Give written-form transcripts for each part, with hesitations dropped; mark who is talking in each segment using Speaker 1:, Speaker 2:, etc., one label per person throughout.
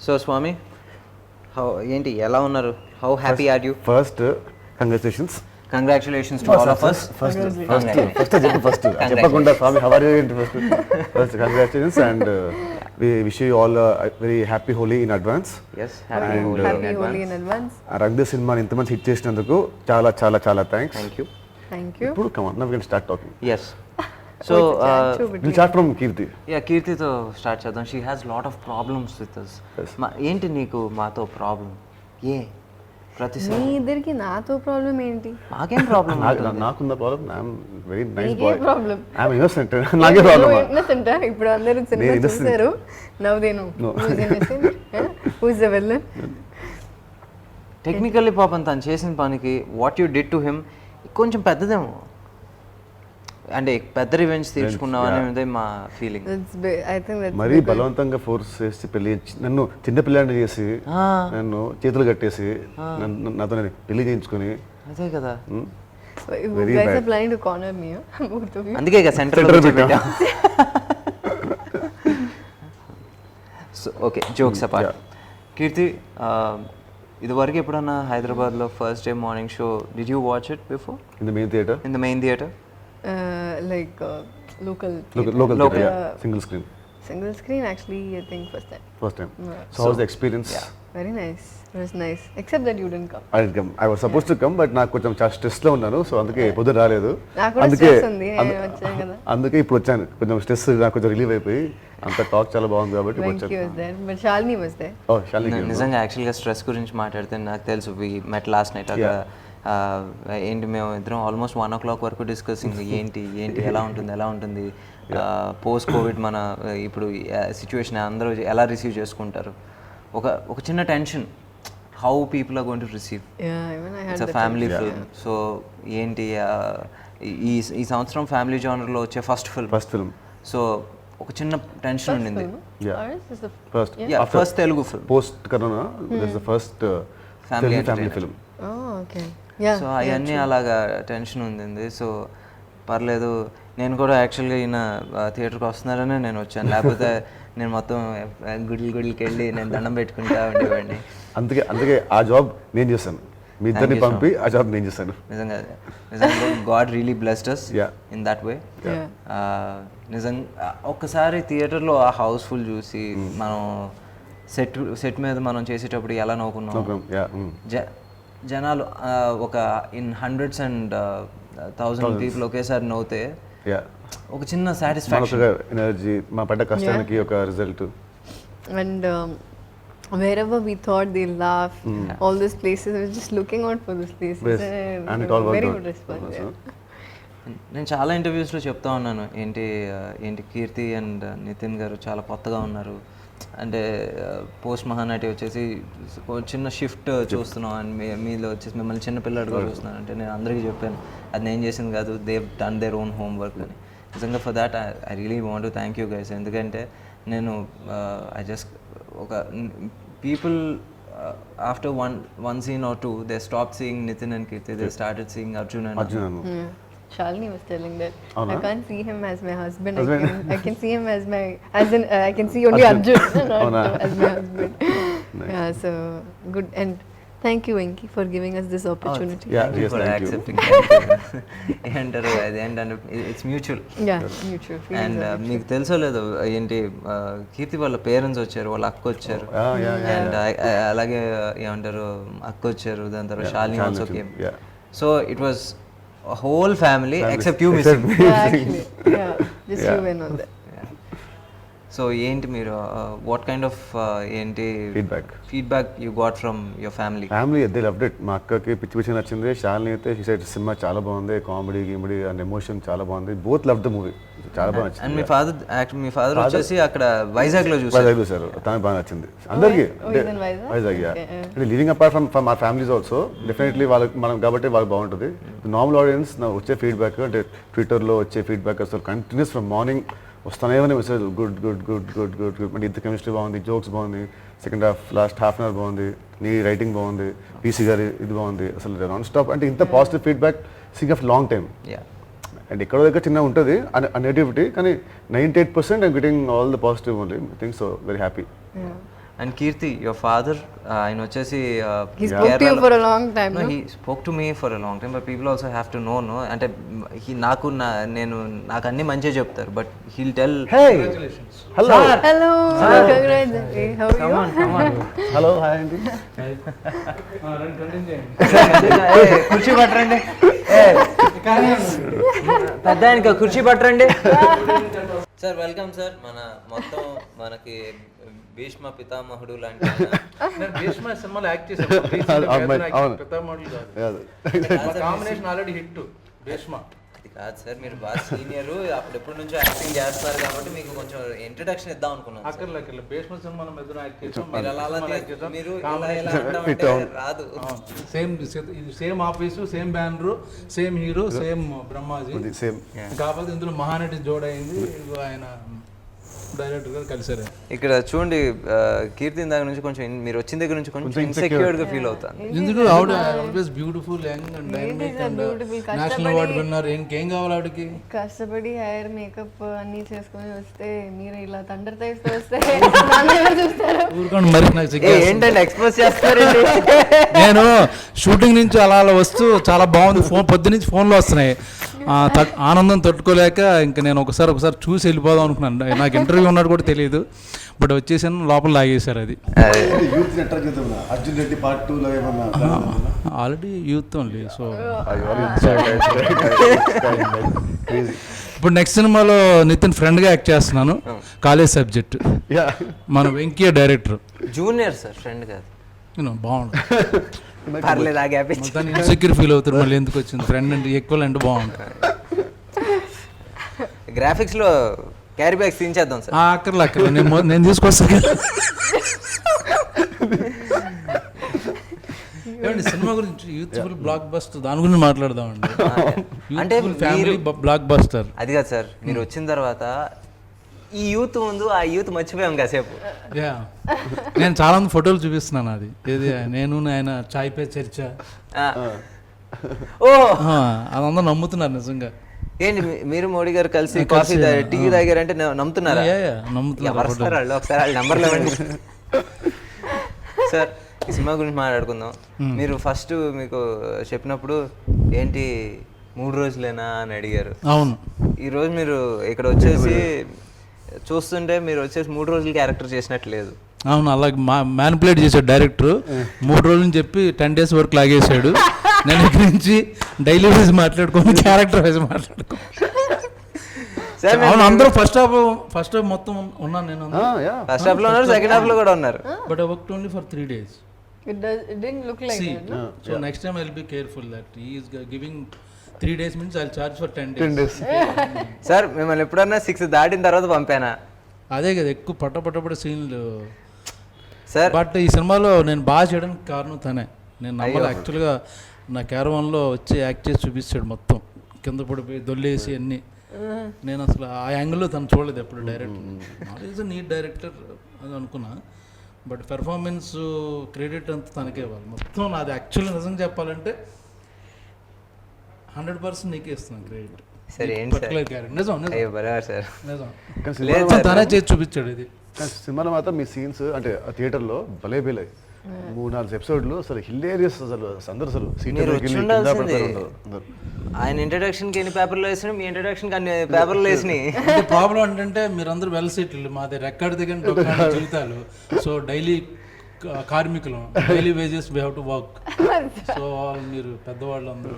Speaker 1: So Swamy, how ఏంటి ఎలా ఉన్నారు? How happy are you?
Speaker 2: First congratulations.
Speaker 1: Congratulations to all of us.
Speaker 2: First చెప్పకుండా Swami how are you ఏంటి first congratulations and we wish you all very happy Holi in advance.
Speaker 1: yes
Speaker 3: Happy Holi in advance.
Speaker 2: Rang సినిమాని ఇంత మంచి hit చేసినందుకు చాలా చాలా చాలా thanks.
Speaker 1: thank you
Speaker 2: ఇప్పుడు come on now we can start talking.
Speaker 1: yes so
Speaker 2: will start from Keerthi.
Speaker 1: కీర్తితో start చేద్దాం. She has lot of problems with us. ఏంటి నీకు మాతో ప్రాబ్లం? ఏ ప్రతిసారి
Speaker 3: మీ ఇద్దరికి నాతో ప్రాబ్లం ఏంటి?
Speaker 1: మాకేం ప్రాబ్లం?
Speaker 2: నాకున్న problem I am very nice
Speaker 3: నీకే
Speaker 2: boy.
Speaker 3: Problem?
Speaker 2: I am innocent. నాకే ప్రాబ్లం.
Speaker 3: ఇన్నోసెంట్ ఇప్పుడు అందరూ సినిమా
Speaker 2: innocent.
Speaker 3: చూశారు. Now they know who is innocent, who is the villain.
Speaker 1: Technically పాపం తను చేసిన పనికి what you did to him కొంచెం పెద్దదేమో, అంటే పెద్ద రివెంజ్ తీర్చుకున్నావు అనేది మా ఫీలింగ్.
Speaker 3: ఐ థింక్ దట్స్
Speaker 2: మరీ బలవంతంగా ఫోర్స్ చేసి పెళ్లి నన్ను చిన్న పిల్లాడిని చేసి నన్ను చేతులు కట్టేసి నాతో పెళ్లి చేయించుకొని.
Speaker 1: అదే కదా,
Speaker 3: you guys are planning to corner me, both of you.
Speaker 1: అందుకే ఇక సెంటర్ పెట్టా. So okay, jokes apart. Keerthi, ఇదివరకు ఎప్పుడన్నా హైదరాబాద్లో first day morning show did you watch it before
Speaker 2: in the main theatre?
Speaker 1: In the main theatre,
Speaker 3: Like local
Speaker 2: single screen.
Speaker 3: Single screen actually, I think first time.
Speaker 2: So how was the experience?
Speaker 3: Very nice. It was nice, except that you didn't come.
Speaker 2: I didn't come. I was supposed to come, but నాకు కొంచెం చాలా stress లో ఉన్నాను, so అందుకే పొద్దున రాలేదు.
Speaker 3: నాకు కూడా stress ఉంది, వచ్చాను కదా.
Speaker 2: అందుకే ఇప్పుడు వచ్చాను. కొంచెం స్ట్రెస్ నాకు కొంచెం రిలీవ్ అయిపోయి అంత టాక్ చాలా బాగుంది కాబట్టి వచ్చాను.
Speaker 3: Venky was there, but Shalini was there.
Speaker 2: Oh, Shalini.
Speaker 1: నిజంగా యాక్చువల్గా స్ట్రెస్ గురించి మాట్లాడితే నాకు తెలుసు. వి మెట్ లాస్ట్ నైట్. అక్కడ ఏంటి మేము ఇద్దరం ఆల్మోస్ట్ 1 o'clock వరకు డిస్కసింగ్ ఏంటి ఎలా ఉంటుంది పోస్ట్ కోవిడ్ మన ఇప్పుడు సిచ్యువేషన్ అందరూ ఎలా రిసీవ్ చేసుకుంటారు. ఒక చిన్న tension, how people are going to receive. It's a family film. So ఏంటి ఈ సంవత్సరం ఫ్యామిలీ జానర్లో వచ్చే ఫస్ట్ ఫిల్మ్. సో ఒక చిన్న టెన్షన్ ఉండింది. First Telugu film
Speaker 2: post corona, this the first family film.
Speaker 1: So అవన్నీ అలాగా టెన్షన్ ఉంది. సో పర్లేదు, నేను కూడా యాక్చువల్గా ఈయన థియేటర్కి వస్తున్నారనే నేను వచ్చాను, లేకపోతే నేను మొత్తం గుడికి వెళ్ళి నేను దండం పెట్టుకుంటా ఉండేవాడిని.
Speaker 2: అందుకే ఆ జాబ్ నేను చేశాను, మీ ఇద్దరిని పంపి ఆ జాబ్ నేను చేశాను.
Speaker 1: నిజంగా God really blessed us in that way. నిజంగా ఒక్కసారి థియేటర్లో ఆ హౌస్ఫుల్ చూసి మనం సెట్ మీద మనం చేసేటప్పుడు ఎలా నవ్వుకున్నాం. జనాలు ఒక ఇన్ హండ్రెడ్స్ అండ్ 1000 పీపుల్ ఒకేసారి నవ్వుతే ఒక చిన్న సాటిస్ఫాక్షన్,
Speaker 2: ఎనర్జీ, మా పడ్డ కష్టానికి ఒక result.
Speaker 3: And wherever we thought they'll laugh, all these places, we were just looking out for these places.
Speaker 2: And it all worked
Speaker 3: very
Speaker 2: out.
Speaker 3: good response.
Speaker 1: నేను చాలా ఇంటర్వ్యూస్లో చెప్తా ఉన్నాను, ఏంటి కీర్తి అండ్ నితిన్ గారు చాలా కొత్తగా ఉన్నారు, అంటే పోస్ట్ మహానటి వచ్చేసి చిన్న షిఫ్ట్ చూస్తున్నాం అండ్ మీలో వచ్చేసి మిమ్మల్ని చిన్న పిల్లడిగా చూస్తున్నాను. అంటే నేను అందరికీ చెప్పాను అది నేను చేసింది కాదు, they done their own homework అని. నిజంగా for that I really want to thank you guys. ఎందుకంటే నేను ఐ జస్ట్ ఒక people after one scene or two they stop seeing Nithiin and Keerthy, they started seeing Arjun and
Speaker 3: Shalini was telling that I can't see him as my husband. I can see him as I can see only Arjun, not as my husband. Yeah, so good, and thank you Venky for giving us this opportunity.
Speaker 2: Yeah, yes,
Speaker 1: for
Speaker 2: thank
Speaker 1: accepting. And it's mutual.
Speaker 3: Yeah, mutual.
Speaker 1: And మీకు తెలుసో లేదో ఏంటి కీర్తి వాళ్ళ parents వచ్చారు, వాళ్ళ అక్క వచ్చారు, and అలాగే ఏమంటారు అక్క వచ్చారు, దాని తర్వాత Shalini also came. So it was a whole family except you missing.
Speaker 3: Yeah, actually, just you went on that.
Speaker 1: So ఏంటి మీరు what kind of ఏంటి feedback you got from your family?
Speaker 2: They loved it. మా అక్కకి పిచ్చి నచ్చింది. శాలిని అయితే she said cinema చాలా బాగుంది, కామెడీ గిమెడీ అండ్ ఎమోషన్ చాలా బాగుంది. బోత్ లవ్ ద మూవీ, చాలా బాగా నచ్చింది.
Speaker 1: అండ్ మీ ఫాదర్ వచ్చేసి అక్కడ వైజాగ్లో చూసారు,
Speaker 2: తనకి బాగా నచ్చింది. అందరికి వైజాగ్ అంటే living apart from our families also definitely వాళ్ళకి మనం కాబట్టి వాళ్ళకి బాగుంటుంది. నార్మల్ ఆడియన్స్ వచ్చే ఫీడ్బ్యాక్ అంటే ట్విట్టర్లో వచ్చే ఫీడ్బ్యాక్ అసలు కంటిన్యూస్ ఫ్రమ్ మార్నింగ్ వస్తానే message good good good good good good. అంటే ఇంత కెమిస్ట్రీ బాగుంది, జోక్స్ బాగుంది, second half last half an hour బాగుంది, నీ రైటింగ్ బాగుంది, పీసీ గారి ఇది బాగుంది, అసలు నాన్ స్టాప్. అంటే ఇంత positive feedback seek of long time. And ఎక్కడో దగ్గర చిన్న ఉంటుంది నెగిటివిటీ, కానీ 98% I'm getting all the positive only. I think so very happy.
Speaker 1: And Keerthy your father ఆయన వచ్చేసి
Speaker 3: He spoke to you for a long time, no?
Speaker 1: He spoke to me for a long time but people also have to know అంటే నాకు అన్ని మంచిగా చెప్తారు but he'll tell
Speaker 2: hello
Speaker 3: Hello, congratulations. How are you?
Speaker 2: Hello hi అండి.
Speaker 1: కుర్చీ పట్టరండి పెద్ద ఆయనకి కుర్చీ పట్టరండి సార్ వెల్కమ్ సార్ మొత్తం మనకి భీష్మ పితామహుడు లాంటి
Speaker 4: భీష్మ సినిమాలో act combination already hit Bheeshma.
Speaker 1: అది కాదు సార్ మీరు బాగా సీనియర్ అప్పుడెప్పటి నుంచో యాక్టింగ్ చేస్తున్నారు కాబట్టి మీకు కొంచెం ఇంట్రడక్షన్ ఇద్దాం అనుకున్నాను
Speaker 4: అక్కర్లే భీష్మ సినిమాలో మెదడు యాక్ట్ చేసాం.
Speaker 1: మీరు ఇలా అంటామంటే రాదు.
Speaker 4: Same office, same banner, same hero, same Brahmaji.
Speaker 2: Same
Speaker 4: కాకపోతే ఇందులో మహానటి జోడైంది, ఆయన డైరెక్టర్ గారు కలిసారు.
Speaker 1: ఇక్కడ చూడండి కీర్తి దగ్గర నుంచి కొంచెం మీరు వచ్చిన దగ్గర నుంచి కొంచెం ఇన్సెక్యూర్డ్ గా ఫీల్ అవుతాను.
Speaker 4: ఎందుకు ఆవిడ always beautiful, young and dynamic and national award winner. ఇంకేం కావాలి ఆవిడకి?
Speaker 3: కష్టపడి హెయిర్ మేకప్ అన్ని చేసుకొని వస్తే మీరు ఇలా తండ్రి తెస్తే వస్తే నన్ను ఎవరు చూస్తారు?
Speaker 4: ఊరుకోండి మరి, నాకు సిగ్గేస్తుంది.
Speaker 1: ఏంటంటే ఎక్స్పోజ్ చేస్తారండి.
Speaker 4: నేను షూటింగ్ నుంచి అలా అలా వస్తూ చాలా బాగుంది, పొద్దునుంచి ఫోన్లో వస్తున్నాయి. ఆనందం తట్టుకోలేక ఇంకా నేను ఒకసారి చూసి వెళ్ళిపోదాం అనుకున్నాను. నాకు ఇంటర్వ్యూ ఉన్నట్టు కూడా తెలియదు, బట్ వచ్చేసాను, లోపల లాగేశారు. అది
Speaker 2: అర్జున్ రెడ్డి పార్ట్ 2 లో ఏమన్నా
Speaker 4: ఆల్రెడీ యూత్ ఓన్లీ. సో ఇప్పుడు నెక్స్ట్ సినిమాలో నితిన్ ఫ్రెండ్గా యాక్ట్ చేస్తున్నాను, కాలేజ్ సబ్జెక్ట్. మన Venkaiah director.
Speaker 1: Junior sir, friend కాదు.
Speaker 4: బాగుంటుంది,
Speaker 1: పర్లేదు ఆ గ్యాప్
Speaker 4: దాన్ని ఇన్సెక్యూర్ ఫీల్ అవుతారు. మళ్ళీ ఎందుకు వచ్చింది ఫ్రెండ్ అంటే ఎక్కువ అంటే బాగుంటుంది.
Speaker 1: గ్రాఫిక్స్ లో క్యారీ బ్యాగ్ సీన్ చేద్దాం సార్.
Speaker 4: అక్కర్లే నేను తీసుకొస్తాను. ఏమండి సినిమా గురించి యూత్ఫుల్ బ్లాక్ బస్టర్ దాని గురించి మాట్లాడదామండి.
Speaker 1: అంటే
Speaker 4: ఫ్యామిలీ బ్లాక్ బస్టర్
Speaker 1: అది కాదు సార్, మీరు వచ్చిన తర్వాత ఈ యూత్ ముందు ఆ యూత్ మర్చిపోయాం కాసేపు.
Speaker 4: నేను చాలా మంది ఫోటోలు చూపిస్తున్నాను. అది ఏది నేను ఆయన చాయ్ పే చర్చ,
Speaker 1: ఓ
Speaker 4: అదంతా నమ్ముతున్నారు నిజంగా.
Speaker 1: ఏంటి మీరు మోడీ గారు కలిసి కాఫీ టీ తాగారంటే నమ్ముతున్నారా?
Speaker 4: నమ్ముతున్నారు.
Speaker 1: ఒకసారి వాళ్ళ నెంబర్లు ఇవ్వండి సార్. ఈ సినిమా గురించి మాట్లాడుకుందాం. మీరు ఫస్ట్ మీకు చెప్పినప్పుడు ఏంటి 3 రోజులేనా అని అడిగారు.
Speaker 4: అవును.
Speaker 1: ఈరోజు మీరు ఇక్కడ వచ్చేసి చూస్తుంటే మీరు వచ్చేసి 3 రోజులు క్యారెక్టర్ చేసినట్టు లేదు.
Speaker 4: అవును, అలాగే మ్యానిపులేట్ చేశాడు డైరెక్టర్. 3 రోజులు చెప్పి 10 days వరకు లాగేశాడు. నేను ఇక్కడి నుంచి డైలీ వైజ్ మాట్లాడుకోని క్యారెక్టర్ వైజ్ మాట్లాడుకో. అవును, అందరూ ఫస్ట్ హాఫ్ మొత్తం ఉన్నాను నేను.
Speaker 1: ఫస్ట్ హాఫ్ లో ఉన్నారు, సెకండ్ హాఫ్ లో కూడా ఉన్నారు.
Speaker 4: But I worked only for 3 days.
Speaker 3: It didn't look like that, no?
Speaker 4: So next time I'll be careful that he is giving 3 days means I'll charge for 10 days.
Speaker 1: Sir మిమ్మల్ని ఎప్పుడన్నా 6 దాటిన తర్వాత పంపానా?
Speaker 4: అదే కదా ఎక్కువ పట్టపట్ట సీన్లు
Speaker 1: సార్.
Speaker 4: బట్ ఈ సినిమాలో నేను బాగా చేయడానికి కారణం తనే. నేను నమ్మలు యాక్చువల్గా నా క్యారవాన్లో వచ్చి యాక్ట్ చేసి చూపిస్తాడు, మొత్తం కింద పడిపోయి దొల్లేసి అన్నీ. నేను అసలు ఆ యాంగిల్లో తను చూడలేదు ఎప్పుడు. డైరెక్టర్ ఈజ్ నీట్ డైరెక్టర్ అని అనుకున్నా, బట్ పెర్ఫార్మెన్స్ క్రెడిట్ అంతా తనకే ఇవ్వాలి మొత్తం. నాది యాక్చువల్గా నిజంగా చెప్పాలంటే 100% నీకే ఇస్తున్నాను క్రెడిట్.
Speaker 1: సరే ఏంటి
Speaker 4: నిజం తనే చేసి చూపించాడు. ఇది
Speaker 2: సినిమాలో మాత్రం మీ సీన్స్ అంటే థియేటర్లో భలే భలే 3-4 ఎపిసోడ్లు అసలు హిలేరియస్. అసలు అందరూ అసలు
Speaker 1: ఆయన ఇంట్రడక్షన్ కి ఎన్ని పేపర్లు వేసినా మీ ఇంట్రడక్షన్ కి అన్ని పేపర్లు వేసినాయి.
Speaker 4: ప్రాబ్లం ఏంటంటే మీరందరూ వెల్ సెటిల్డ్, మాది రెక్కడి దగ్గర జీవితాలు. సో డైలీ కార్మికులు, daily wages we have to work. So మీరు పెద్దవాళ్ళు అందరూ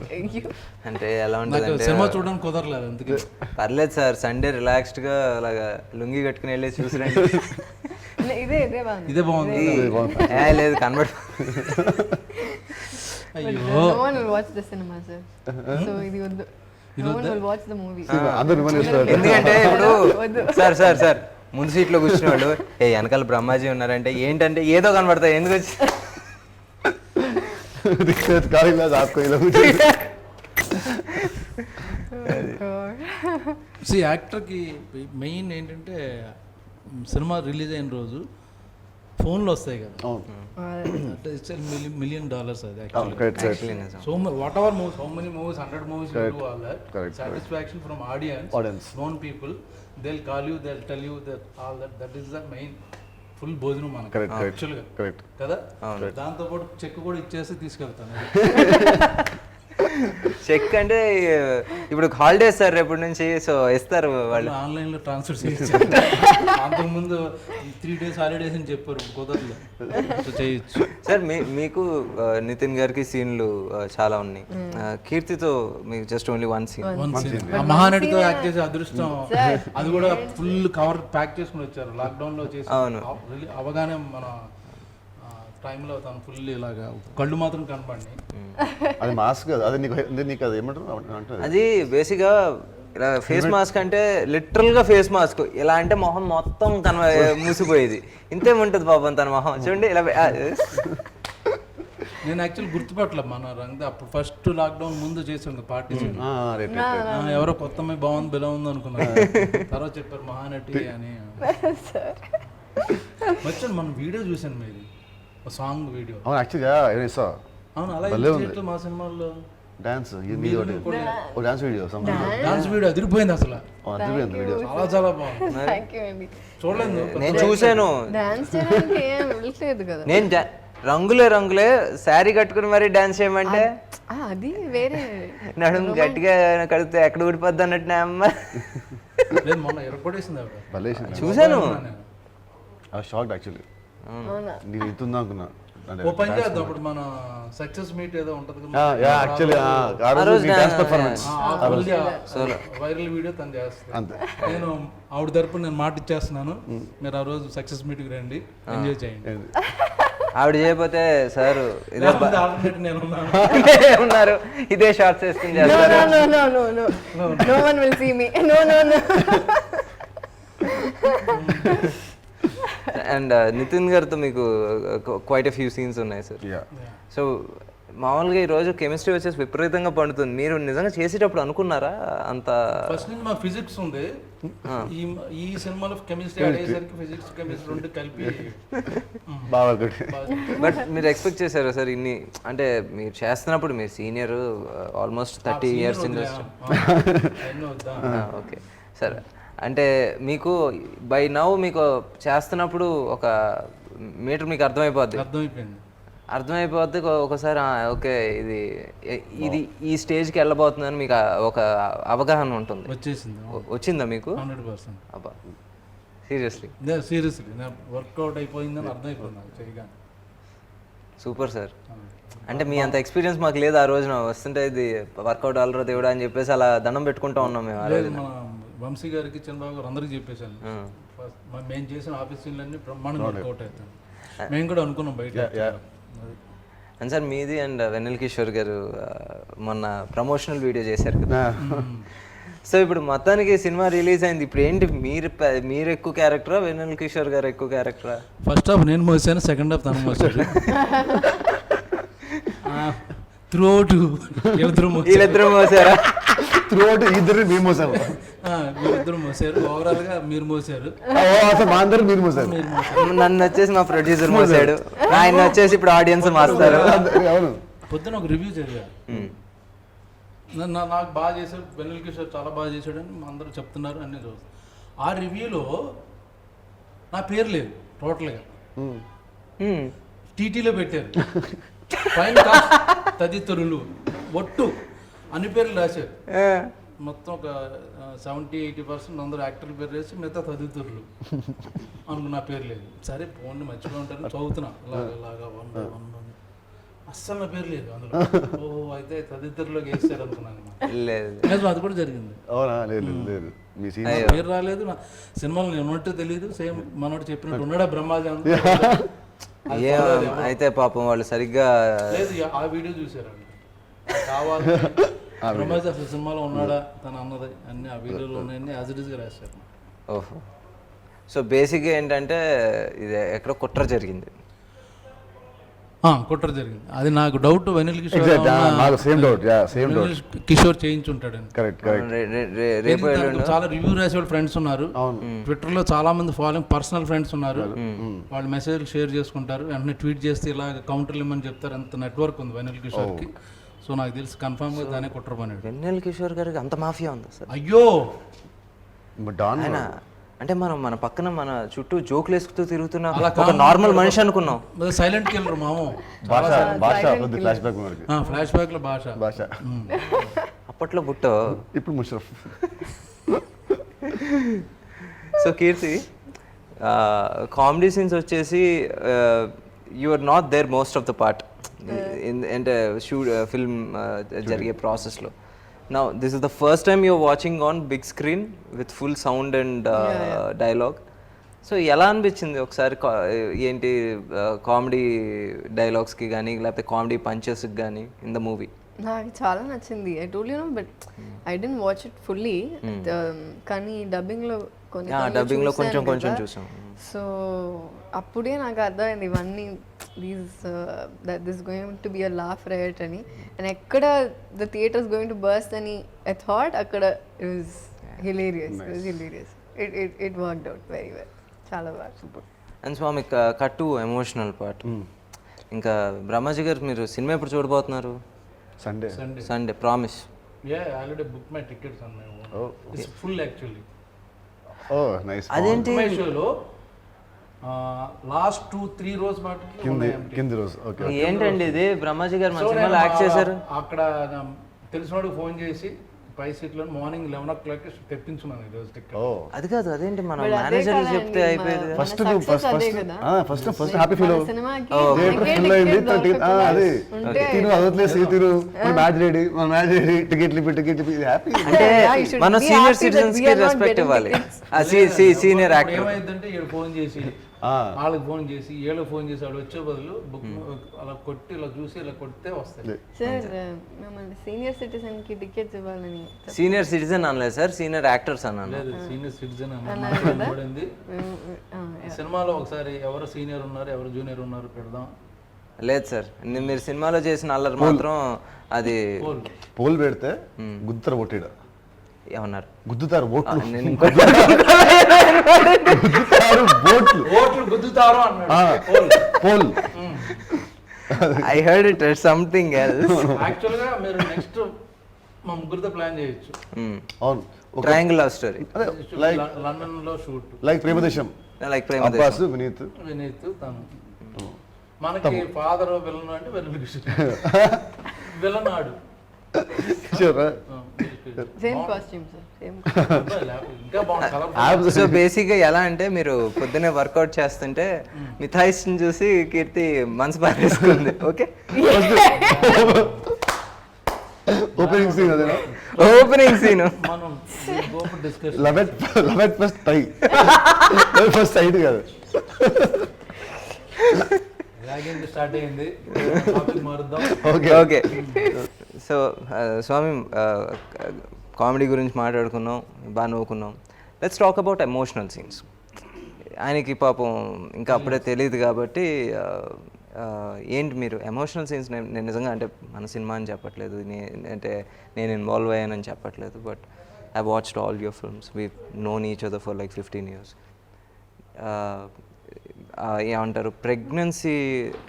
Speaker 1: అంటే ఎలా ఉంటుంది
Speaker 4: సినిమా చూడడానికి కుదరలేదు. అందుకే
Speaker 1: పర్లేదు సార్, సండే రిలాక్స్డ్ గా అలాగా లుంగి కట్టుకుని వెళ్ళి చూసిరండి.
Speaker 4: ఇదే బాగుంది.
Speaker 1: లేదు convert.
Speaker 3: No one will watch the cinema, sir. So no one will watch the movie.
Speaker 1: ఎందుకంటే ఇప్పుడు సార్ ముందు సీట్లో కూర్చున్న వాళ్ళు వెనకాల బ్రహ్మాజీ ఉన్నారంటే ఏంటంటే ఏదో కనబడతాయి. ఎందుకు వచ్చి
Speaker 4: యాక్టర్కి మెయిన్ ఏంటంటే సినిమా రిలీజ్ అయిన రోజు ఫోన్లో వస్తాయి కదా, $1 million అది actually. So what ever movies, how many movies, 100 movies you do all that, satisfaction from audience, known people, they'll call you, they'll tell you that all that is the main full భోజనం మనకి
Speaker 2: correct
Speaker 4: యాక్చువల్గా
Speaker 2: correct
Speaker 4: కదా, దాంతోపాటు check కూడా ఇచ్చేసి తీసుకెళ్తాను.
Speaker 1: Check అంటే ఇప్పుడు హాలిడేస్ సార్ రేపటి నుంచి, సో ఇస్తారు వాళ్ళు.
Speaker 4: ఆన్లైన్లో ట్రాన్స్ఫర్ చేయొచ్చు. అంతకుముందు 3 days హాలిడేస్ అని చెప్పారు, కుదరదు. సో చేయొచ్చు
Speaker 1: సార్. మీకు నితిన్ గారికి సీన్లు చాలా ఉన్నాయి. కీర్తితో మీకు జస్ట్ ఓన్లీ 1 scene.
Speaker 4: ఆ మహానటితో యాక్ట్ చేసే అదృష్టం, అది కూడా ఫుల్ కవర్ ప్యాక్ చేసుకుని వచ్చారు లాక్డౌన్ లో చేసి. అవగానే మన టైంలో తను ఫుల్ ఇలాగా కళ్ళు మాత్రం కనపడి.
Speaker 2: అది మాస్క్ కదా, అది నీకు అది ఏమంటారు,
Speaker 1: అది బేసిక్గా ఇలా ఫేస్ మాస్క్ అంటే లిటరల్ గా ఫేస్ మాస్క్. ఇలా అంటే మొహం మొత్తం మూసిపోయేది. ఇంతేముంటుంది పాపం తన మొహం చూడండి ఇలా.
Speaker 4: నేను యాక్చువల్ గుర్తుపట్టలే మన రంగ అప్పుడు ఫస్ట్ లాక్డౌన్ ముందు చేసాం పార్టీ. ఎవరో కొత్త అమ్మాయి బాగుంది బిలా ఉంది అనుకున్నాను, తర్వాత చెప్పారు మహానటి అని. వచ్చాను మన వీడియో చూసాను మీది, సాంగ్ వీడియో.
Speaker 2: అవును యాక్చువల్గా
Speaker 4: అవును అలా మా సినిమాల్లో
Speaker 2: dance dance video
Speaker 4: dance video అదిరిపోయింది అసలు,
Speaker 2: వీడియో
Speaker 4: చాలా చాలా బాగుంది. చూడలేదు
Speaker 1: నేను చూసాను. నేను రంగులే రంగులే శారీ కట్టుకుని మరి డాన్స్ చేయమంటే
Speaker 3: అది వేరే
Speaker 1: నడుము గట్టిగా కడితే ఎక్కడ ఊడిపోద్ది అన్నట్టు నా అమ్మ.
Speaker 4: మొన్న ఎరపడేసింది
Speaker 1: చూసాను.
Speaker 2: షాక్ యాక్చువల్లీ, నేను ఇస్తుందా అనుకున్నా.
Speaker 4: ఓ పని చేద్దాం, అప్పుడు మన సక్సెస్ మీట్ ఏదో ఉంటది వైరల్ వీడియో తను చేస్తాను. నేను ఆవిడ తరపున నేను మాట ఇచ్చేస్తున్నాను, మీరు ఆ రోజు సక్సెస్ మీట్ కి రండి, ఎంజాయ్ చేయండి.
Speaker 1: ఆవిడ చేయకపోతే సార్
Speaker 4: నేను
Speaker 1: ఉన్నారు ఇదే షార్ట్స్ వేసుకుని అండ్ నితిన్ గారితో మీకు క్వైట్ ఎ ఫ్యూ సీన్స్ ఉన్నాయి సార్. సో మామూలుగా ఈ రోజు కెమిస్ట్రీ వచ్చేసి విపరీతంగా పండుతుంది. మీరు నిజంగా చేసేటప్పుడు అనుకున్నారా అంత?
Speaker 4: ఫస్ట్ నుంచి మా ఫిజిక్స్ ఉంది, ఈ సినిమాలో కెమిస్ట్రీ అయ్యేసరికి ఫిజిక్స్ కెమిస్ట్రీ రెండు కలిపి.
Speaker 1: బట్ మీరు ఎక్స్పెక్ట్ చేశారా సార్ ఇన్ని? అంటే మీరు చేస్తున్నప్పుడు మీరు senior almost 30 years industry. Okay sir, అంటే మీకు బై నౌ మీకు చేస్తున్నప్పుడు ఒక మీటర్ మీకు అర్థమైపోద్ది ఒకసారి. ఓకే ఇది ఈ స్టేజ్కి వెళ్ళబోతుందని మీకు ఒక అవగాహన ఉంటుంది. వచ్చిందా మీకు?
Speaker 4: 100%.
Speaker 1: అబ్బా సీరియస్లీ
Speaker 4: వర్కౌట్ అయిపోయిందని అర్థమైపోయింది.
Speaker 1: Super sir. అంటే మీ అంత ఎక్స్పీరియన్స్ మాకు లేదు. ఆ రోజున వస్తుంటే ఇది వర్కౌట్ అవ్వరా దేవుడా అని చెప్పేసి అలా దండం పెట్టుకుంటా ఉన్నాం మేము. ఆ రోజు
Speaker 4: వంశీ గారికి, చంద్రబాబు గారు అందరికి చెప్పేశాను, మేము చేసిన ఆఫీస్ సీన్లన్నీ బ్రహ్మాండంగా వర్కౌట్ అవుతాను. మేము కూడా అనుకున్నాం బయట.
Speaker 1: అండ్ సార్ మీది అండ్ వెన్నెల కిషోర్ గారు మొన్న ప్రమోషనల్ వీడియో చేశారు కదా. సో ఇప్పుడు మొత్తానికి సినిమా రిలీజ్ అయింది. ఇప్పుడు ఏంటి, మీరు ఎక్కువ క్యారెక్టరా వెన్నెల కిషోర్ గారు ఎక్కువ క్యారెక్టరా?
Speaker 4: ఫస్ట్ హాఫ్ నేను మోసాను, సెకండ్ హాఫ్ తను మోసాడు.
Speaker 1: వీళ్ళిద్దరు మోసారా?
Speaker 2: ఇద్దరు మేము మోసాము,
Speaker 4: వీళ్ళిద్దరు మోసారు. ఓవరాల్ గా మీరు మోసారు,
Speaker 2: మీరు మోసారు.
Speaker 1: నన్ను వచ్చేసి మా ప్రొడ్యూసర్ మోసాడు, ఆయన వచ్చేసి ఇప్పుడు ఆడియన్స్ మాస్తారు.
Speaker 4: పొద్దున ఒక రివ్యూ చదివా, నాకు బాగా చేశాడు, వెన్నెల కిషోర్ చాలా బాగా చేశాడు అని అందరూ చెప్తున్నారు అన్నీ చూస్తాను. ఆ రివ్యూలో నా పేరు లేదు టోటల్గా, టీటీలో పెట్టారు. పైన తదితరులు ఒట్టు అన్ని పేర్లు రాశారు. మొత్తం ఒక 70-80% అందరూ యాక్టర్ల పేరు వేసి మిగతా తదితరులు అనుకున్న పేరు లేదు. సరే ఫోన్ మర్చిపోయి ఉంటాను, చదువుతున్నా ఇలాగా 1 అస్సలు నా పేరు లేదు అందులో. ఓహో అయితే తదితరులోకి వేస్తారు అనుకున్నాను. లేదు అది కూడా జరిగింది. పేరు రాలేదు, నా సినిమాలో నేను ఉన్నట్టు తెలియదు. సేమ్ మనోడు చెప్పినట్టు ఉన్నాడా బ్రహ్మాజం
Speaker 1: అయితే పాపం వాళ్ళు సరిగ్గా
Speaker 4: లేదు. ఆ వీడియో చూసారు కావాలి, బ్రహ్మాజీ అసలు సినిమాలో ఉన్నాడా తను అన్నది అన్ని ఆ వీడియోలో ఉన్నాయని యాజ్ ఇట్ ఈస్గా రాశారు.
Speaker 1: ఓహో. సో బేసిక్గా ఏంటంటే ఇది ఎక్కడో కుట్ర జరిగింది.
Speaker 4: అది నాకు డౌట్. వెన్నెల కిషోర్ చేయించుంటాడని. చాలా రివ్యూ రాసేవాళ్ళు ఫ్రెండ్స్ ఉన్నారు, ట్విట్టర్ లో చాలా మంది ఫాలోయింగ్ పర్సనల్ ఫ్రెండ్స్ ఉన్నారు. వాళ్ళు మెసేజ్లు షేర్ చేసుకుంటారు, వెంటనే ట్వీట్ చేస్తే ఇలా కౌంటర్లు ఇమ్మని చెప్తారు. అంత నెట్వర్క్ ఉంది వెన్నెల కిషోర్ కి. సో నాకు తెలిసి కన్ఫర్మ్ గా దానే కుట్ర పని.
Speaker 1: వెన్నెల కిషోర్ గారికి అంత మాఫియా ఉంది సార్.
Speaker 4: అయ్యో
Speaker 1: అంటే మనం మన పక్కన మన చుట్టూ జోకులు వేసుకుతూ తిరుగుతున్న ఒక నార్మల్ మనిషి అనుకున్నాం.
Speaker 4: సైలెంట్ కిల్లర్ మాము.
Speaker 2: భాష ఫ్లాష్ బ్యాక్ మనకి.
Speaker 4: ఫ్లాష్ బ్యాక్లో భాష.
Speaker 1: అప్పట్లో బుట్టో,
Speaker 2: ఇప్పుడు Musharraf.
Speaker 1: So Keerthy, comedy scenes వచ్చేసి you are not there most of the part అంటే ఫిల్మ్ జరిగే ప్రాసెస్లో. Now, this is the first time you're watching on big screen with full sound and dialogue. So, ఎలా అనిపించింది ఒకసారి ఏంటి కామెడీ డైలాగ్స్కి కానీ లేకపోతే కామెడీ పంచెస్కి కానీ ఇన్ ద మూవీ?
Speaker 3: నాకు చాలా నచ్చింది. I told you know, but I didn't watch it fully. కానీ డబ్బింగ్లో
Speaker 1: డబ్బింగ్లో కొంచెం చూసాం.
Speaker 3: సో అప్పుడే నాకు అర్థమైంది ఇవన్నీ this going to be a laugh right అని. అండ్ ఎక్కడ the theatres going to burst అని ఐ థాట్ అక్కడ it was hilarious. It worked out very well. చాలా బాగా.
Speaker 1: అండ్ స్వామి కట్టు ఎమోషనల్ పార్ట్. ఇంకా బ్రహ్మాజీ గారు మీరు సినిమా ఎప్పుడు చూడబోతున్నారు? Sunday promise.
Speaker 4: Already book my tickets an my own. It's full actually.
Speaker 2: Nice.
Speaker 1: అదేంటి
Speaker 4: షోలో లాస్ట్ 2-3 రోజు మాటకి
Speaker 2: కింది రోజు. ఓకే.
Speaker 1: ఏంటండి ఇది? బ్రహ్మాజీ గారు మన సినిమాలో యాక్ట్ చేశారు.
Speaker 4: అక్కడ తెలిసినోడికి ఫోన్ చేసి పై సీట్లో మార్నింగ్ 11 o'clock తెప్పించున్నాను ఈరోజు టికెట్.
Speaker 1: అది కాదు, అదేంటి మనం మేనేజర్ చెప్తే అయిపోయేది.
Speaker 2: ఫస్ట్ హ్యాపీ ఫీల్ అదే తిను అదట్లేదు తిను మ్యాచ్ రెడీ టికెట్లు హ్యాపీ.
Speaker 1: అంటే మనం సీనియర్ సిటిజన్స్ కి రెస్పెక్ట్ ఇవ్వాలి. సీనియర్ యాక్టర్
Speaker 4: ఏమైందంటే వీళ్ళు ఫోన్ చేసి వాళ్ళకి ఫోన్ చేసి వీళ్ళకి ఫోన్ చేసి వాళ్ళు వచ్చే బదులు బుక్ అలా కొట్టి ఇలా చూసి ఇలా కొడితే వస్తాయి.
Speaker 3: సార్ మిమ్మల్ని సీనియర్ సిటిజన్ కి టికెట్స్ ఇవ్వాలని.
Speaker 1: సీనియర్ సిటిజన్ అనలేదు సార్, సీనియర్ యాక్టర్స్ అన్నాను.
Speaker 4: లేదు, సీనియర్ సిటిజన్ అన్నది సినిమాలో ఒకసారి ఎవరు సీనియర్ ఉన్నారు ఎవరు జూనియర్ ఉన్నారు పెడదాం.
Speaker 1: లేదు సార్, మీరు సినిమాలో చేసిన అల్లరి మాత్రం అది
Speaker 2: పోల్ పెడితే గుద్దరు కొట్టిడ
Speaker 1: ఏమన్నారు?
Speaker 2: గుద్దుతారు ఓట్లు
Speaker 4: గుద్దుతారు అన్నాడు
Speaker 2: poll.
Speaker 1: I heard it something else.
Speaker 4: Actual గా మీరు నెక్స్ట్ మా ముగ్గురితో ప్లాన్ చేయొచ్చు.
Speaker 2: అవును,
Speaker 1: ట్రయాంగిల్ లవ్ స్టోరీ
Speaker 4: లండన్ లో shoot
Speaker 2: like Premadesam.
Speaker 1: Like Premadesam.
Speaker 2: Vineeth
Speaker 4: తను మనకి ఫాదర్ విలన్ అంటే విలన్ ఆడు.
Speaker 3: Same costume sir, same.
Speaker 4: ఇంకా బాగుంది.
Speaker 1: సో బేసిక్గా ఎలా అంటే మీరు పొద్దున్నే వర్కౌట్ చేస్తుంటే మిథాయిస్ని చూసి కీర్తి మనసు పారేసుకుంది. ఓకే,
Speaker 2: ఓపెనింగ్ సీన్ అదేనా?
Speaker 1: ఓపెనింగ్ సీన్
Speaker 4: మనం డిస్కస్
Speaker 2: 11th ఫస్ట్ టై ఫస్ట్ టైట్ కాదు.
Speaker 4: స్టార్ట్ అయింది. మారుద్దాం.
Speaker 1: ఓకే. సో స్వామి, కామెడీ గురించి మాట్లాడుకున్నాం, బాగా నవ్వుకున్నాం. Let's talk about emotional scenes. ఆయనకి పాపం ఇంకా అప్పుడే తెలియదు కాబట్టి ఏంటి మీరు ఎమోషనల్ సీన్స్? నేను నిజంగా అంటే మన సినిమా అని చెప్పట్లేదు, అంటే నేను ఇన్వాల్వ్ అయ్యానని చెప్పట్లేదు, but I watched all your films. We known each other for like 15 years. ఏమంటారు, ప్రెగ్నెన్సీ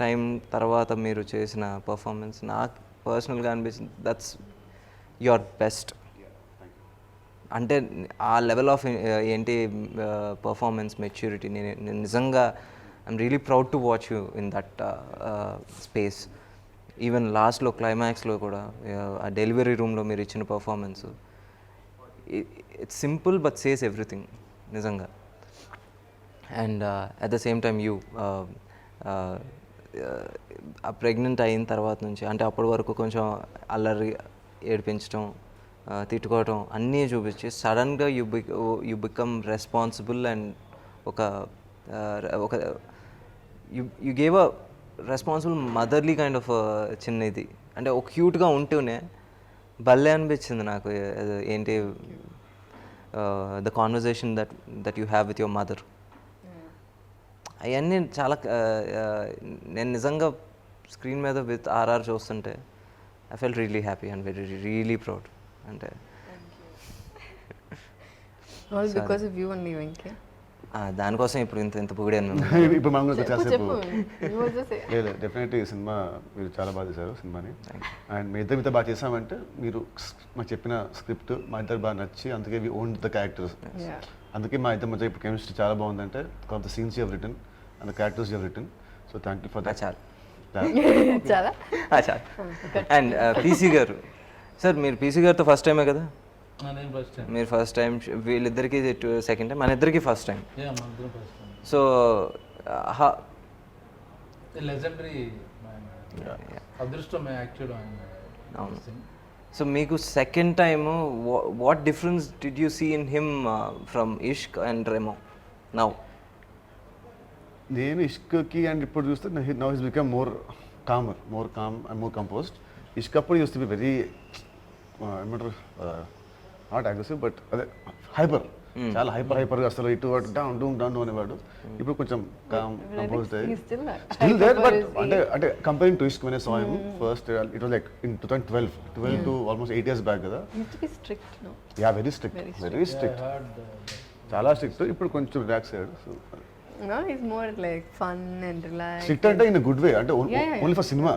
Speaker 1: టైం తర్వాత మీరు చేసిన పర్ఫార్మెన్స్ నాకు పర్సనల్గా అనిపించింది దట్స్ యువర్ బెస్ట్. అంటే ఆ లెవెల్ ఆఫ్ ఏంటి పర్ఫార్మెన్స్ మెచ్యూరిటీ, నేను నిజంగా I'm really proud to watch you in that space. Even లాస్ట్లో క్లైమాక్స్లో కూడా ఆ డెలివరీ రూమ్లో మీరు ఇచ్చిన performance, it's simple but says everything నిజంగా. And at the same time you ఆ ప్రెగ్నెంట్ అయిన తర్వాత నుంచి, అంటే అప్పటి వరకు కొంచెం అల్లరి ఏడిపించడం, తిట్టుకోవటం అన్నీ చూపించి సడన్గా యూ బికమ్ రెస్పాన్సిబుల్ అండ్ ఒక you gave a responsible motherly kind of చిన్న ఇది, అంటే ఒక క్యూట్గా ఉంటూనే భలే అనిపించింది నాకు. ఏంటి the conversation that you have with your mother, అవన్నీ చాలా నేను నిజంగా స్క్రీన్ మీద విత్ ఆర్ఆర్ చూస్తుంటే I fell really happy and really proud. అంటే దానికోసం ఇప్పుడు ఇంత పొగిడాను.
Speaker 2: ఇప్పుడు మనం డెఫినెట్లీ ఈ సినిమా మీరు చాలా బాగా చేశారు సినిమాని. అండ్ మీ ఇద్దరు బాగా చేసామంటే మీరు మాకు చెప్పిన స్క్రిప్ట్ మా ఇద్దరు బాగా నచ్చి అందుకే వి ఓన్ ద క్యారెక్టర్స్. అందుకే మా ఇద్దరి మధ్య ఇప్పుడు కెమిస్ట్రీ చాలా బాగుందంటే of the scenes you have written and the characters you have written. So thank you for that.
Speaker 1: చాలు
Speaker 3: చాలా
Speaker 1: చాలు. అండ్ పీసీ గారు సార్, మీరు పీసీ గారితో ఫస్ట్ టైమే కదా?
Speaker 4: నేను ఫస్ట్ టైం.
Speaker 1: మీరు ఫస్ట్ టైం, వీళ్ళిద్దరికి సెకండ్ టైం, మన ఇద్దరికి ఫస్ట్ టైం.
Speaker 4: మంత్రం ఫస్ట్ టైం.
Speaker 1: సో
Speaker 4: లెజెండరీ అదృష్టం యాక్చువల్.
Speaker 1: అవును. సో మీకు second time what difference did you see in him from Ishq and Remo now?
Speaker 2: నేను ఇష్క్కి అండ్ ఇప్పుడు చూస్తే now his become more calm and more composed. Ishq అప్పుడు యూస్ టు బి వెరీ ఏమంటారు, not aggressive but అదే హైపర్, చాలా హైపర్గా అసలు ఇటు అటు డౌన్ అనేవాడు. ఇప్పుడు కొంచెం కంపోజ్డ్ అయ్యి స్టిల్ దేర్, బట్ అంటే comparing to Ishq when I saw him first it was like in 2012 to almost 8 years back కదా. యా వెరీ స్ట్రిక్ట్, చాలా స్ట్రిక్ట్. ఇప్పుడు కొంచెం రిలాక్స్ అయ్యాడు. So
Speaker 3: No, he's more like fun and relaxed.
Speaker 2: Strict అంటే in good way, అంటే only for cinema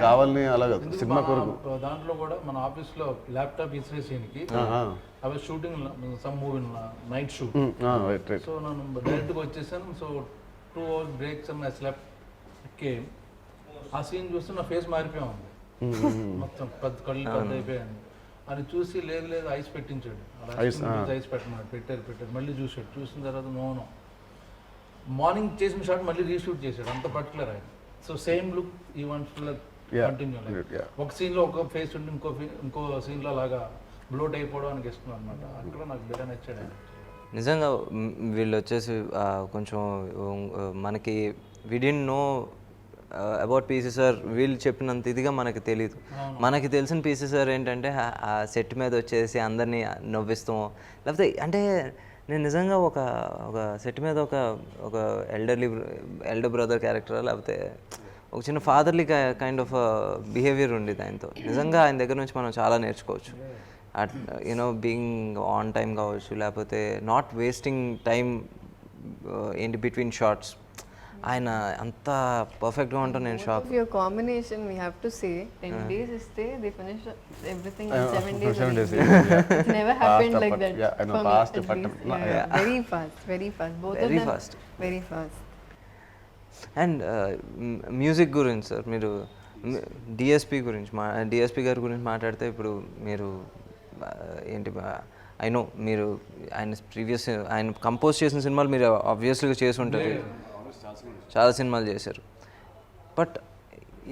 Speaker 2: కావాలని అలాగా cinema కొరకు.
Speaker 4: దాంట్లో కూడా మన ఆఫీస్లో ల్యాప్టాప్ ఇన్స్టేషన్కి అవి shooting some movie night shoot. So నేను డైరెక్ట్గా వచ్చేసాను. So 2 hours breaks and I slept came. ఆ సీన్ చూస్తే నా ఫేస్ మారిపోయా ఉంది మొత్తం, కళ్ళు పెద్ద అయిపోయాను. అని చూసి లేదు ఐస్ పెట్టించాడు. ఐస్ పెట్టమన్నాడు, పెట్టారు. మళ్ళీ చూసిన తర్వాత నో మార్నింగ్ చేసిన షాట్ మళ్ళీ రీషూట్ చేశాడు. అంత పర్టికులర్ ఆయన. సో సేమ్ లుక్ ఈ వాంట్స్ టు కంటిన్యూ. ఒక సీన్లో ఒక ఫేస్ ఉండి ఇంకో సీన్లో అలాగా బ్లోట్ అయిపోవడానికి ఇష్టం అనమాట. అక్కడ నాకు బెటర్ నచ్చాడు ఆయన.
Speaker 1: నిజంగా వీళ్ళు వచ్చేసి కొంచెం మనకి we didn't know about PC sir. వీళ్ళు చెప్పినంత ఇదిగా మనకి తెలియదు. మనకి తెలిసిన పీసీ సార్ ఏంటంటే ఆ సెట్ మీద వచ్చేసి అందరినీ నవ్విస్తాం, లేకపోతే అంటే నేను నిజంగా ఒక సెట్ మీద ఒక ఎల్డర్ బ్రదర్ క్యారెక్టర్, లేకపోతే ఒక చిన్న ఫాదర్లీ కైండ్ ఆఫ్ బిహేవియర్ ఉండేది ఆయనతో. నిజంగా ఆయన దగ్గర నుంచి మనం చాలా నేర్చుకోవచ్చు. యూనో బీయింగ్ ఆన్ టైం కావచ్చు, లేకపోతే నాట్ వేస్టింగ్ టైం ఏంటి బిట్వీన్ షార్ట్స్. ఆయన అంత పర్ఫెక్ట్గా ఉంటాను నేను shock.
Speaker 3: Your combination, we have to say 10 days stay, they finish everything in 7 days.
Speaker 2: 7 days.
Speaker 3: It's never happened like that.
Speaker 2: Yeah, I know,
Speaker 3: for me,
Speaker 2: fast,
Speaker 3: at
Speaker 2: but
Speaker 3: least.
Speaker 2: yeah.
Speaker 3: Very fast. Both
Speaker 1: Very
Speaker 3: of them.
Speaker 1: fast.
Speaker 3: Very fast.
Speaker 1: And music గురించి sir, మీరు DSP గారి గురించి మాట్లాడితే, ఇప్పుడు మీరు ఏంటి I know మీరు ఆయన కంపోజ్ చేసిన సినిమాలు మీరు ఆబ్వియస్లీగా చేసి ఉంటారు, చాలా సినిమాలు చేశారు. బట్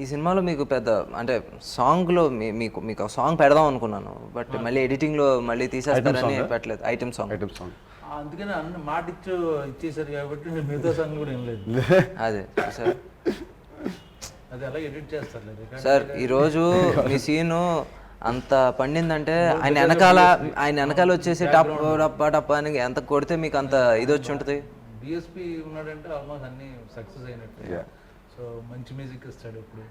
Speaker 1: ఈ సినిమాలో మీకు పెద్ద అంటే సాంగ్లో మీకు సాంగ్ పెడదాం అనుకున్నాను, బట్ మళ్ళీ ఎడిటింగ్లో మళ్ళీ తీసేస్తారని పెట్టలేదు. Item song.
Speaker 4: అందుకని అన్ని మాట ఇచ్చేసారు కాబట్టి నేను మిగతా సాంగ్ కూడా ఏం లేదు.
Speaker 1: అదే సార్,
Speaker 4: అది అలా ఎడిట్ చేస్తారు
Speaker 1: సార్. ఈరోజు మీ సీను అంత పండిందంటే ఆయన వెనకాల వచ్చేసి టప్ అని ఎంత కొడితే మీకు అంత ఇది వచ్చి ఉంటుంది.
Speaker 4: డిఎస్పి ఉన్నాడంటే ఆల్మోస్ట్ అన్ని సక్సెస్ అయినట్టు. సో మంచి మ్యూజిక్ ఇస్తాడు ఇప్పుడు.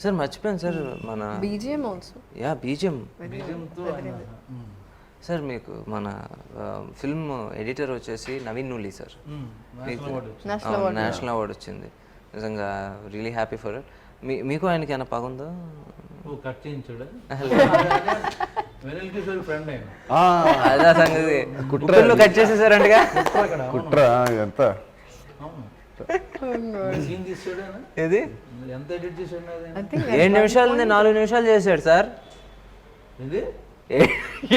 Speaker 1: సార్ మర్చిపోయాను సార్, మన
Speaker 3: BGM also.
Speaker 1: Yeah BGM.
Speaker 4: బీజిఎంతో
Speaker 1: సార్ మీకు మన ఫిల్మ్ ఎడిటర్ వచ్చేసి Naveen Nooli sir. National award వచ్చింది. నిజంగా రియలీ హ్యాపీ ఫర్ ఇట్. మీకు ఆయనకి ఏమైనా పగుందో?
Speaker 4: కట్ చేయించాడు. వెనిల్ కిషోర్ ఫ్రెండ్ ఆయన.
Speaker 1: అదే సంగతి. కుట్రలో కట్ చేసేసారంటగా.
Speaker 2: కుట్ర ఎంత
Speaker 4: సీన్ తీసాడు.
Speaker 1: ఏది
Speaker 4: ఎంత ఎడిట్ చేసాడు?
Speaker 1: 7 నిమిషాలు 4 నిమిషాలు చేశాడు సార్.
Speaker 4: ఇది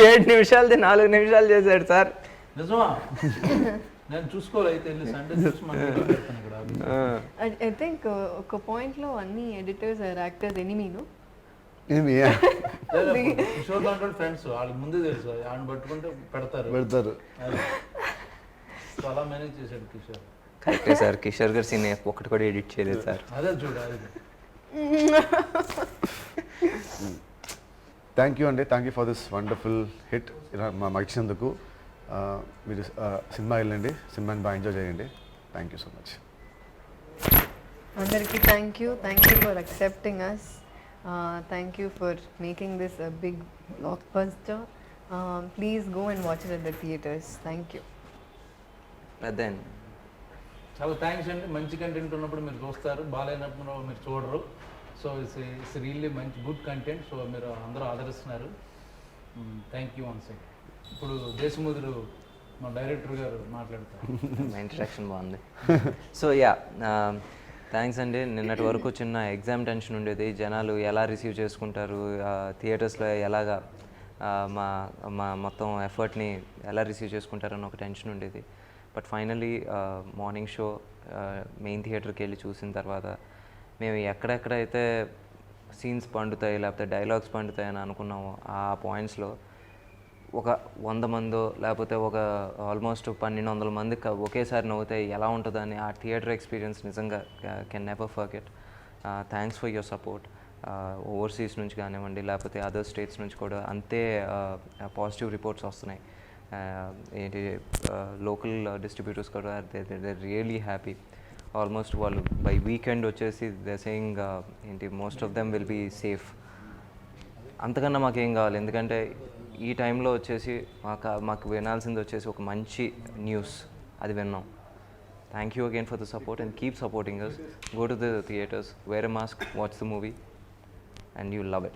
Speaker 1: 7 నిమిషాలది 4 నిమిషాలు చేశాడు సార్.
Speaker 4: నిజమా? నేను చూసుకోవాలి అయితే సండే చూసి మాట్లాడతాను ఇక్కడ.
Speaker 3: I think ఒక పాయింట్ లో అన్ని ఎడిటర్స్ ఆర్ యాక్టర్స్ ఎనిమీను.
Speaker 4: కిషోర్ దాంట్లో ఫ్రెండ్స్ వాళ్ళకి ముందే తెలుసు, ఆయన పట్టుకుంటే పెడతారు. సో అలా మేనేజ్ చేశాడు కిషోర్.
Speaker 1: కరెక్టే సార్, కిషోర్ గారు సీన్ ఒకటి కూడా ఎడిట్ చేయలేదు సార్.
Speaker 4: అదే చూడాలి.
Speaker 2: థ్యాంక్ యూ అండి, thank you for this wonderful hit మాకు ఇచ్చినందుకు. మీరు సినిమా వెళ్ళండి, సినిమాని బాగా ఎంజాయ్ చేయండి. Thank you so much.
Speaker 3: అందరికీ thank you for accepting us. Thank you for making this a big blockbuster. Please go and watch it at the theaters. Thank you.
Speaker 1: Then
Speaker 4: చాలా thanks అండి. మంచి content ఉన్నప్పుడు మీరు చూస్తారు, బాగాలేనప్పుడు మీరు చూడరు. సో ఇట్స్ రియల్లీ మంచి గుడ్ కంటెంట్. సో మీరు అందరూ ఆదరిస్తున్నారు. Thank you once again. ఇప్పుడు దేశముదురు మా డైరెక్టర్ గారు మాట్లాడతారు.
Speaker 1: మా ఇంట్రడక్షన్ బాగుంది. సో యా, థ్యాంక్స్ అండి. నిన్నటి వరకు చిన్న ఎగ్జామ్ టెన్షన్ ఉండేది, జనాలు ఎలా రిసీవ్ చేసుకుంటారు, థియేటర్స్లో ఎలాగా మా మా మొత్తం ఎఫర్ట్ని ఎలా రిసీవ్ చేసుకుంటారని ఒక టెన్షన్ ఉండేది. But finally morning show main థియేటర్కి వెళ్ళి చూసిన తర్వాత మేము ఎక్కడెక్కడైతే సీన్స్ పండుతాయి లేకపోతే డైలాగ్స్ పండుతాయి అని అనుకున్నామో ఆ పాయింట్స్లో ఒక 100 మందో లేకపోతే ఒక ఆల్మోస్ట్ 1200 మంది ఒకేసారి నవ్వుతాయి ఎలా ఉంటుందని ఆ థియేటర్ ఎక్స్పీరియన్స్ నిజంగా can never forget. Thanks for your support. Overseas నుంచి కానివ్వండి లేకపోతే అదర్ స్టేట్స్ నుంచి కూడా అంతే పాజిటివ్ రిపోర్ట్స్ వస్తున్నాయి. ఏంటి లోకల్ డిస్ట్రిబ్యూటర్స్ కూడా దే రియలీ హ్యాపీ. ఆల్మోస్ట్ వాళ్ళు బై వీకెండ్ వచ్చేసి దే సేయింగ్ ఏంటి most of them will be safe. అంతకన్నా మాకేం కావాలి, ఎందుకంటే ఈ టైంలో వచ్చేసి మాకు వినాల్సింది వచ్చేసి ఒక మంచి న్యూస్, అది విన్నాం. Thank you again for the support and keep supporting us. Go to the theatres, wear a mask, watch the movie and you'll love it.